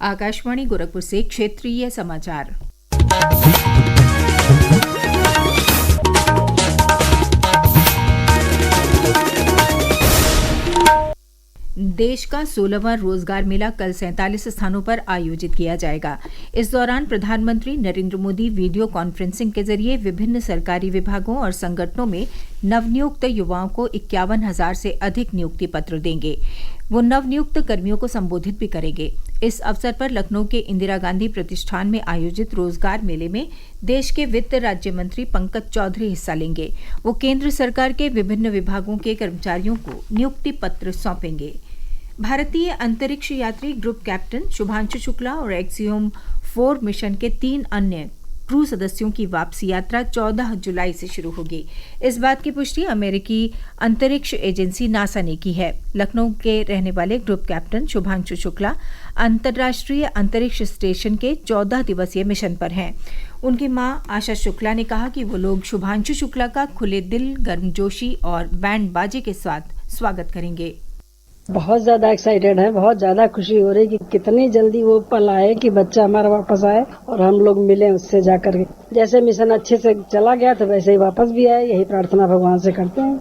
आकाशवाणी गोरखपुर से क्षेत्रीय समाचार। देश का 16वां रोजगार मेला कल 47 स्थानों पर आयोजित किया जाएगा। इस दौरान प्रधानमंत्री नरेंद्र मोदी वीडियो कॉन्फ्रेंसिंग के जरिए विभिन्न सरकारी विभागों और संगठनों में नवनियुक्त युवाओं को 51,000 से अधिक नियुक्ति पत्र देंगे। वो नवनियुक्त कर्मियों को संबोधित भी करेंगे। इस अवसर पर लखनऊ के इंदिरा गांधी प्रतिष्ठान में आयोजित रोजगार मेले में देश के वित्त राज्य मंत्री पंकज चौधरी हिस्सा लेंगे। वो केंद्र सरकार के विभिन्न विभागों के कर्मचारियों को नियुक्ति पत्र सौंपेंगे। भारतीय अंतरिक्ष यात्री ग्रुप कैप्टन शुभांशु शुक्ला और एक्सियोम 4 मिशन के 3 अन्य क्रू सदस्यों की वापसी यात्रा 14 जुलाई से शुरू होगी। इस बात की पुष्टि अमेरिकी अंतरिक्ष एजेंसी नासा ने की है। लखनऊ के रहने वाले ग्रुप कैप्टन शुभांशु शुक्ला अंतर्राष्ट्रीय अंतरिक्ष स्टेशन के 14 दिवसीय मिशन पर हैं। उनकी मां आशा शुक्ला ने कहा कि वो लोग शुभांशु शुक्ला का खुले दिल, गर्मजोशी और बैंड बाजे के साथ स्वागत करेंगे। बहुत ज्यादा एक्साइटेड है, बहुत ज्यादा खुशी हो रही कि कितनी जल्दी वो पल आए कि बच्चा हमारा वापस आए और हम लोग मिले उससे जाकर के। जैसे मिशन अच्छे से चला गया तो वैसे ही वापस भी आए, यही प्रार्थना भगवान से करते हैं।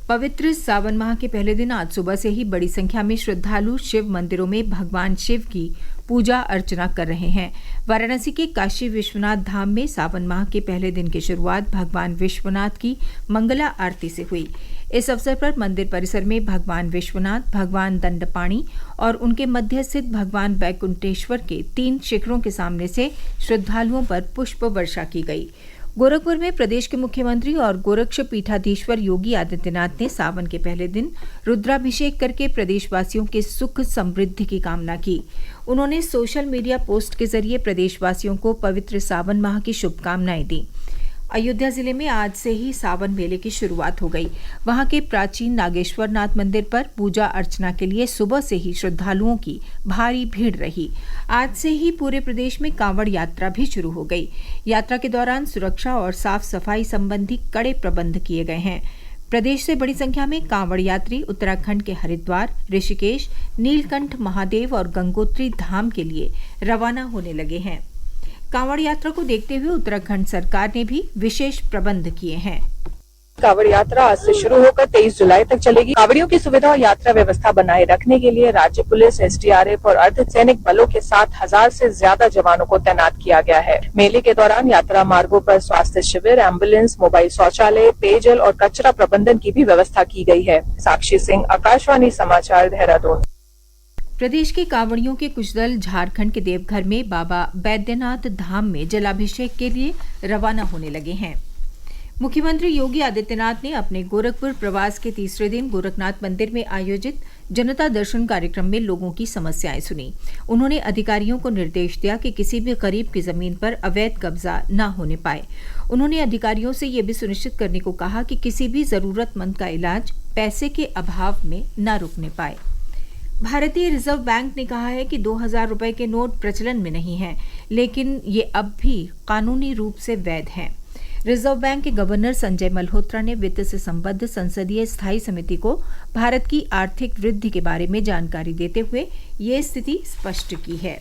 पवित्र सावन माह के पहले दिन आज सुबह से ही बड़ी संख्या में श्रद्धालु शिव मंदिरों में भगवान शिव की पूजा अर्चना कर रहे हैं। वाराणसी के काशी विश्वनाथ धाम में सावन माह के पहले दिन की शुरुआत भगवान विश्वनाथ की मंगला आरती से हुई। इस अवसर पर मंदिर परिसर में भगवान विश्वनाथ, भगवान दंडपाणि और उनके मध्य स्थित भगवान वैकुंठेश्वर के 3 शिखरों के सामने से श्रद्धालुओं पर पुष्प वर्षा की गई। गोरखपुर में प्रदेश के मुख्यमंत्री और गोरक्ष पीठाधीश्वर योगी आदित्यनाथ ने सावन के पहले दिन रुद्राभिषेक करके प्रदेशवासियों के सुख समृद्धि की कामना की। उन्होंने सोशल मीडिया पोस्ट के जरिए प्रदेशवासियों को पवित्र सावन माह की शुभकामनाएं दी। अयोध्या जिले में आज से ही सावन मेले की शुरुआत हो गई। वहां के प्राचीन नागेश्वर नाथ मंदिर पर पूजा अर्चना के लिए सुबह से ही श्रद्धालुओं की भारी भीड़ रही। आज से ही पूरे प्रदेश में कांवड़ यात्रा भी शुरू हो गई। यात्रा के दौरान सुरक्षा और साफ सफाई संबंधी कड़े प्रबंध किए गए हैं। प्रदेश से बड़ी संख्या में कांवड़ यात्री उत्तराखंड के हरिद्वार, ऋषिकेश, नीलकंठ महादेव और गंगोत्री धाम के लिए रवाना होने लगे हैं। कांवड़ यात्रा को देखते हुए उत्तराखंड सरकार ने भी विशेष प्रबंध किए हैं। कांवड़ यात्रा आज से शुरू होकर 23 जुलाई तक चलेगी। कांवड़ियों की सुविधा और यात्रा व्यवस्था बनाए रखने के लिए राज्य पुलिस, एसडीआरएफ और अर्धसैनिक बलों के 7,000 से ज्यादा जवानों को तैनात किया गया है। मेले के दौरान यात्रा मार्गों पर स्वास्थ्य शिविर, एम्बुलेंस, मोबाइल शौचालय, पेयजल और कचरा प्रबंधन की भी व्यवस्था की गई है। साक्षी सिंह, आकाशवाणी समाचार, देहरादून। प्रदेश के कांवड़ियों के कुछ दल झारखंड के देवघर में बाबा बैद्यनाथ धाम में जलाभिषेक के लिए रवाना होने लगे हैं। मुख्यमंत्री योगी आदित्यनाथ ने अपने गोरखपुर प्रवास के तीसरे दिन गोरखनाथ मंदिर में आयोजित जनता दर्शन कार्यक्रम में लोगों की समस्याएं सुनी। उन्होंने अधिकारियों को निर्देश दिया कि किसी भी गरीब की जमीन पर अवैध कब्जा न होने पाए। उन्होंने अधिकारियों से यह भी सुनिश्चित करने को कहा कि किसी भी जरूरतमंद का इलाज पैसे के अभाव में न रुकने पाए। भारतीय रिजर्व बैंक ने कहा है कि 2,000 रुपए के नोट प्रचलन में नहीं हैं, लेकिन ये अब भी कानूनी रूप से वैध हैं। रिजर्व बैंक के गवर्नर संजय मल्होत्रा ने वित्त से संबद्ध संसदीय स्थायी समिति को भारत की आर्थिक वृद्धि के बारे में जानकारी देते हुए ये स्थिति स्पष्ट की है।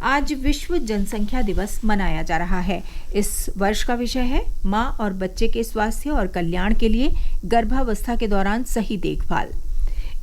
आज विश्व जनसंख्या दिवस मनाया जा रहा है। इस वर्ष का विषय है मां और बच्चे के स्वास्थ्य और कल्याण के लिए गर्भावस्था के दौरान सही देखभाल।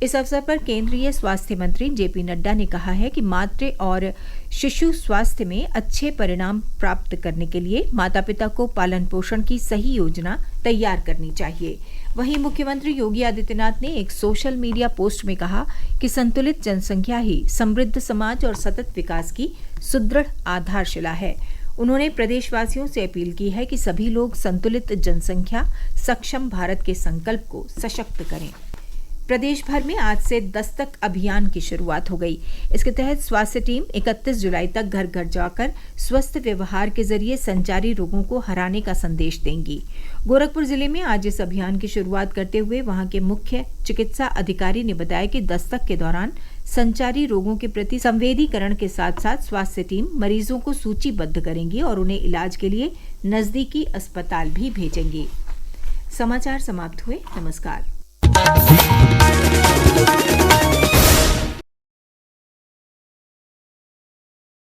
इस अवसर पर केंद्रीय स्वास्थ्य मंत्री जेपी नड्डा ने कहा है कि मातृ और शिशु स्वास्थ्य में अच्छे परिणाम प्राप्त करने के लिए माता पिता को पालन पोषण की सही योजना तैयार करनी चाहिए। वहीं मुख्यमंत्री योगी आदित्यनाथ ने एक सोशल मीडिया पोस्ट में कहा कि संतुलित जनसंख्या ही समृद्ध समाज और सतत विकास की सुदृढ़ आधारशिला है। उन्होंने प्रदेशवासियों से अपील की है कि सभी लोग संतुलित जनसंख्या सक्षम भारत के संकल्प को सशक्त करें। प्रदेश भर में आज से दस्तक अभियान की शुरुआत हो गई। इसके तहत स्वास्थ्य टीम 31 जुलाई तक घर घर जाकर स्वस्थ व्यवहार के जरिए संचारी रोगों को हराने का संदेश देंगी। गोरखपुर जिले में आज इस अभियान की शुरुआत करते हुए वहां के मुख्य चिकित्सा अधिकारी ने बताया कि दस्तक के दौरान संचारी रोगों के प्रति संवेदीकरण के साथ साथ स्वास्थ्य टीम मरीजों को सूचीबद्ध करेंगी और उन्हें इलाज के लिए नजदीकी अस्पताल भी भेजेंगी। समाचार समाप्त हुए। नमस्कार।